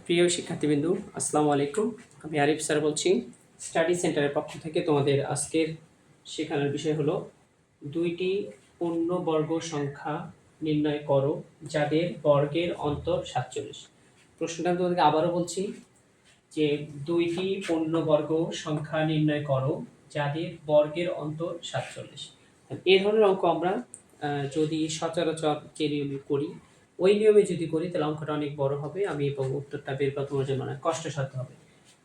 প্রিয় শিক্ষার্থীবৃন্দু, আসসালামু আলাইকুম। আমি আরিফ স্যার বলছি। স্টাডি সেন্টারের পক্ষ থেকে তোমাদের আজকের শেখানোর বিষয় হলো দুইটি পূর্ণবর্গ সংখ্যা নির্ণয় করো যাদের বর্গের অন্তর 47। প্রশ্নটা আমি তোমাদেরকে আবারও বলছি যে দুইটি পূর্ণবর্গ সংখ্যা নির্ণয় করো যাদের বর্গের অন্তর 47। এই ধরনের অঙ্ক আমরা যদি সচরাচর যে নিয়মে করি, ওই নিয়মে যদি করি তাহলে অঙ্কটা অনেক বড় হবে, আমি এবং উত্তরটা বের করা তোমার জন্য অনেক কষ্টসাধ্য হবে।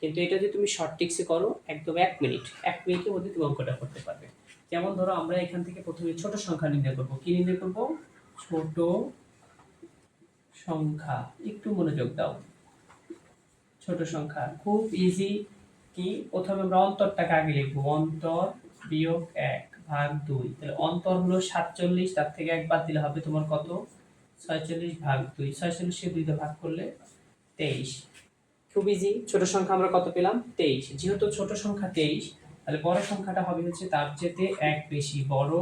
কিন্তু এটা যদি তুমি শর্ট টিক্সে করো, একদম 1 মিনিটের মধ্যে তুমি অঙ্কটা করতে পারবে। যেমন ধরো আমরা এখান থেকে প্রথমে ছোট সংখ্যা নির্ণয় করবো। কি নির্ণয় করবো? ছোট সংখ্যা। একটু মনোযোগ দাও। ছোট সংখ্যা খুব ইজি। কি, প্রথমে আমরা অন্তরটাকে আগে লিখবো। অন্তর বিয়োগ 1 ভাগ 2। তাহলে অন্তর হলো 47, তার থেকে 1 বাদ দিলে হবে তোমার কত? 46 ভাগ 2। 46 কে 2 দিয়ে ভাগ করলে 23। খুব ইজি। ছোট সংখ্যা আমরা কত পেলাম? 23। যেহেতু ছোট সংখ্যা 23, তাহলে বড় সংখ্যাটা হবে হচ্ছে তার চেয়ে 1 বেশি। বড়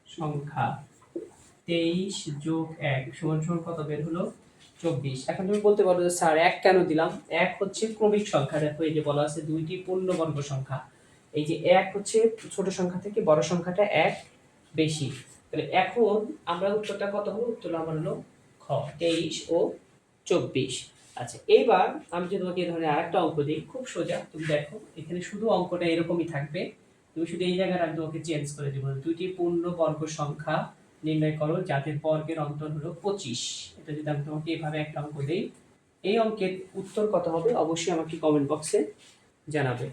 সংখ্যা 23 যোগ 1 সমান সমান কত বের হলো? 24। এখন তুমি বলতে পারো যে স্যার 1 কেন দিলাম? 1 হচ্ছে ক্রমিক সংখ্যা। দেখো এই যে বলা আছে দুইটি পূর্ণবর্গ সংখ্যা। এই যে 1 হচ্ছে ছোট সংখ্যা থেকে বড় সংখ্যাটা 1 বেশি। তাহলে এখন আমরা উত্তরটা কত হলো? উত্তর আমার হলো খ, 23 ও 24। আচ্ছা, এইবার আমি যদি তোমাকে এই ধরনের আরেকটা অঙ্ক দিই, খুব সোজা। তুমি দেখো এখানে শুধু অঙ্কটা এরকমই থাকবে। তুমি শুধু এই জায়গাটা আমি তোমাকে চেঞ্জ করে দেবো। দুইটি পূর্ণবর্গ সংখ্যা নির্ণয় করো যাদের বর্গের অন্তর হলো 25। এটা যদি আমি তোমাকে এভাবে একটা অঙ্ক দিই, এই অঙ্কের উত্তর কত হবে অবশ্যই আমাকে কমেন্ট বক্সে জানাবে।